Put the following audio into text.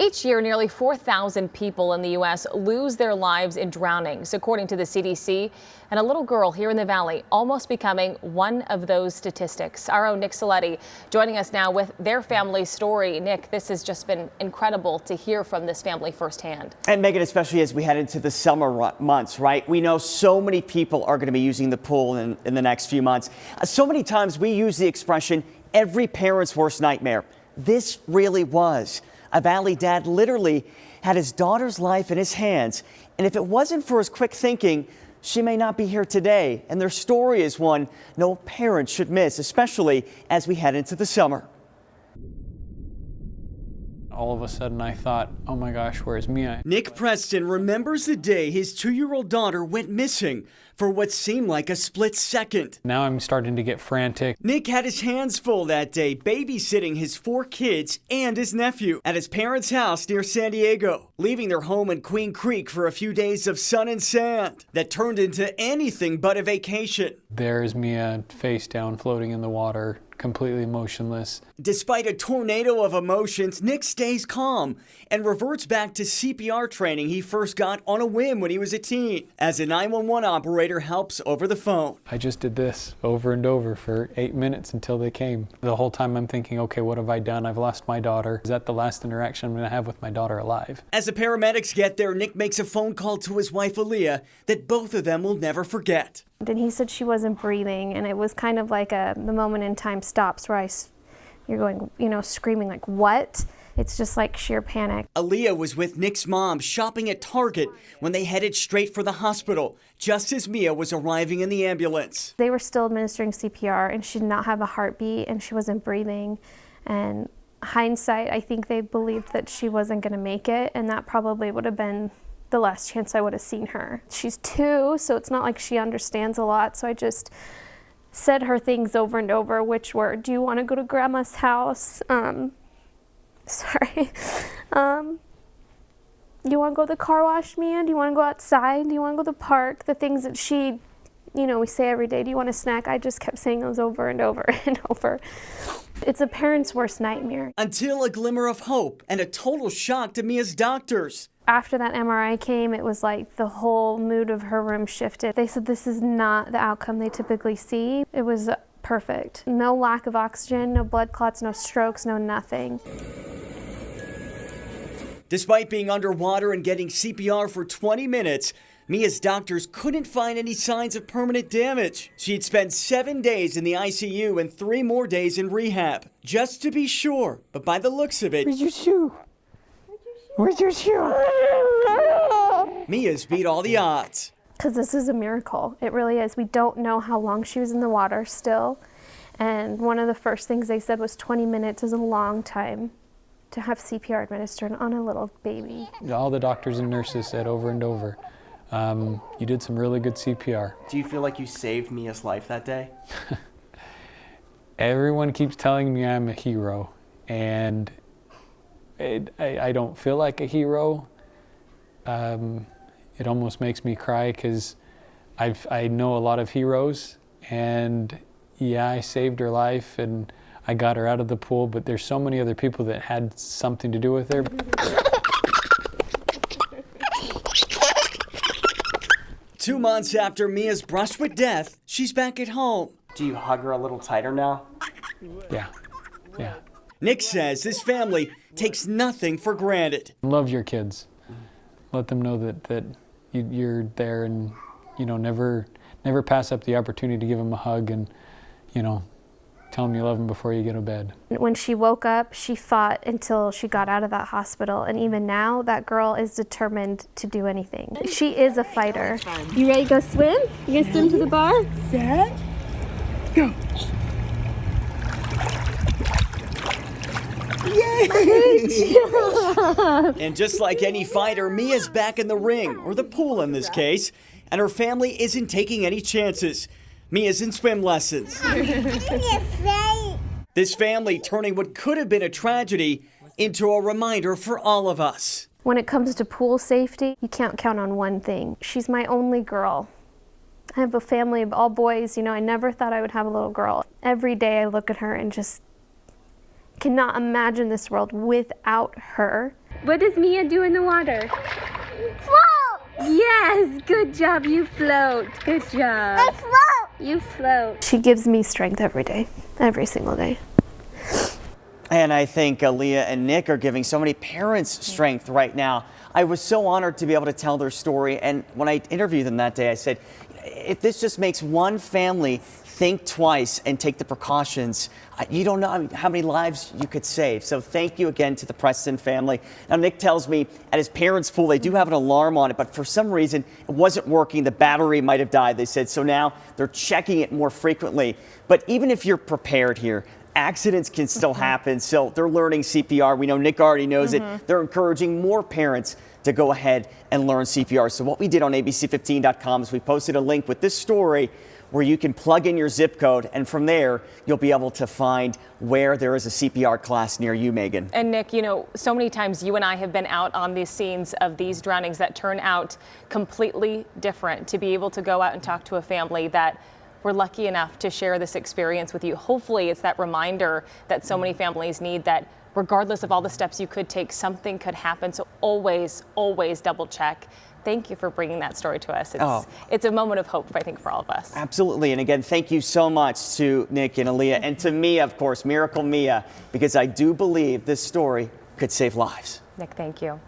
Each year, nearly 4,000 people in the U.S. lose their lives in drownings, according to the CDC. And a little girl here in the Valley almost becoming one of those statistics. Our own Nick Saletti joining us now with their family's story. Nick, this has just been incredible to hear from this family firsthand. And Megan, especially as we head into the summer months, right? We know so many people are going to be using the pool in the next few months. So many times we use the expression, every parent's worst nightmare. This really was. A Valley dad literally had his daughter's life in his hands. And if it wasn't for his quick thinking, she may not be here today. And their story is one no parent should miss, especially as we head into the summer. All of a sudden I thought, oh my gosh, where's Mia? Nick Preston remembers the day his 2-year-old daughter went missing for what seemed like a split second. Now I'm starting to get frantic. Nick had his hands full that day babysitting his 4 kids and his nephew at his parents' house near San Diego, leaving their home in Queen Creek for a few days of sun and sand that turned into anything but a vacation. There's Mia face down floating in the water, completely motionless. Despite a tornado of emotions, Nick stays calm and reverts back to CPR training he first got on a whim when he was a teen, as a 911 operator helps over the phone. I just did this over and over for 8 minutes until they came. The whole time I'm thinking, okay, what have I done? I've lost my daughter. Is that the last interaction I'm going to have with my daughter alive? As the paramedics get there, Nick makes a phone call to his wife, Aaliyah, that both of them will never forget. And he said she wasn't breathing, and it was kind of like the moment in time stops where you're going, screaming like, what? It's just like sheer panic. Aaliyah was with Nick's mom shopping at Target when they headed straight for the hospital, just as Mia was arriving in the ambulance. They were still administering CPR, and she did not have a heartbeat, and she wasn't breathing. And hindsight, I think they believed that she wasn't going to make it, and that probably would have been the last chance I would have seen her. She's 2, so it's not like she understands a lot, so I just said her things over and over, which were, do you want to go to Grandma's house? Do you want to go to the car wash, Mia? Do you want to go outside? Do you want to go to the park? The things that she, we say every day, do you want a snack? I just kept saying those over and over and over. It's a parent's worst nightmare. Until a glimmer of hope and a total shock to Mia's doctors. After that MRI came, it was like the whole mood of her room shifted. They said this is not the outcome they typically see. It was perfect. No lack of oxygen, no blood clots, no strokes, no nothing. Despite being underwater and getting CPR for 20 minutes, Mia's doctors couldn't find any signs of permanent damage. She'd spent 7 days in the ICU and 3 more days in rehab, just to be sure. But by the looks of it, where's your shoe? Where's your shoe? Mia's beat all the odds. Because this is a miracle. It really is. We don't know how long she was in the water still. And one of the first things they said was 20 minutes is a long time to have CPR administered on a little baby. All the doctors and nurses said over and over, you did some really good CPR. Do you feel like you saved Mia's life that day? Everyone keeps telling me I'm a hero, and I don't feel like a hero. It almost makes me cry because I know a lot of heroes, and yeah, I saved her life and I got her out of the pool, but there's so many other people that had something to do with her. 2 months after Mia's brushed with death, she's back at home. Do you hug her a little tighter now? Yeah. Nick says his family takes nothing for granted. Love your kids. Let them know that you're there, and never pass up the opportunity to give them a hug, and tell them you love them before you get to bed. When she woke up, she fought until she got out of that hospital, and even now that girl is determined to do anything. She is a fighter. You ready to go swim? You gonna swim to the bar? Set, go. Yay! And just like any fighter, Mia's back in the ring, or the pool in this case, and her family isn't taking any chances. Mia's in swim lessons. This family turning what could have been a tragedy into a reminder for all of us. When it comes to pool safety, you can't count on one thing. She's my only girl. I have a family of all boys. I never thought I would have a little girl. Every day I look at her and just cannot imagine this world without her. What does Mia do in the water? Float! Yes, good job. You float. Good job. I float. You float. She gives me strength every day, every single day. And I think Leah and Nick are giving so many parents strength right now. I was so honored to be able to tell their story. And when I interviewed them that day, I said, if this just makes one family think twice and take the precautions, you don't know how many lives you could save. So thank you again to the Preston family. Now, Nick tells me at his parents' pool, they do have an alarm on it, but for some reason it wasn't working. The battery might have died, they said. So now they're checking it more frequently. But even if you're prepared here, accidents can still happen, so they're learning CPR. We know Nick already knows it. They're encouraging more parents to go ahead and learn CPR. So what we did on abc15.com is we posted a link with this story where you can plug in your zip code, and from there, you'll be able to find where there is a CPR class near you, Megan. And Nick, you know, so many times you and I have been out on these scenes of these drownings that turn out completely different. To be able to go out and talk to a family that we're lucky enough to share this experience with you. Hopefully it's that reminder that so many families need, that regardless of all the steps you could take, something could happen. So always, always double check. Thank you for bringing that story to us. It's a moment of hope, I think, for all of us. Absolutely. And again, thank you so much to Nick and Aaliyah and to Mia, of course, Miracle Mia, because I do believe this story could save lives. Nick, thank you.